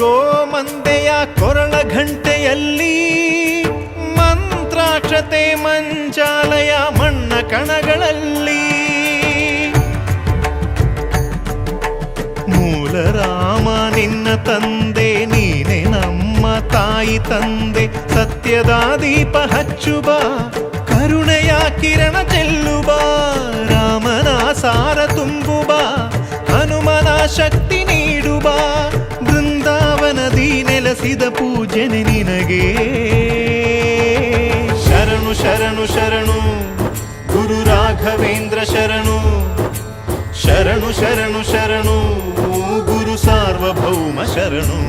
ಗೋಮಂದೆಯ ಕೊರಳ ಘಂಟೆಯಲ್ಲಿ ಮಂತ್ರಾಕ್ಷತೆ ಮಂಚಾಲಯ ಮಣ್ಣ ಕಣಗಳಲ್ಲಿ ಮೂಲ ರಾಮ ನಿನ್ನ ತಂದೆ ನೀನೆ ನಮ್ಮ ತಾಯಿ ತಂದೆ ಸತ್ಯದ ದೀಪ ಹಚ್ಚುಬ ಕರುಣೆಯ ಕಿರಣ ಚೆಲ್ಲುಬ ರಾಮನ ಸಾರ ತುಂಬುಬ ಹನುಮನ ಶಕ್ತಿ ನೀಡುಬ ಬೃಂದಾವನದಿ ನೆಲೆಸಿದ ಪೂಜನೆ ನಿನಗೆ ಶರಣು ಶರಣು ಶರಣು ಗುರು ರಾಘವೇಂದ್ರ ಶರಣು ಶರಣು ಶರಣು ಶರಣು ಗುರು ಸಾರ್ವಭೌಮ ಶರಣು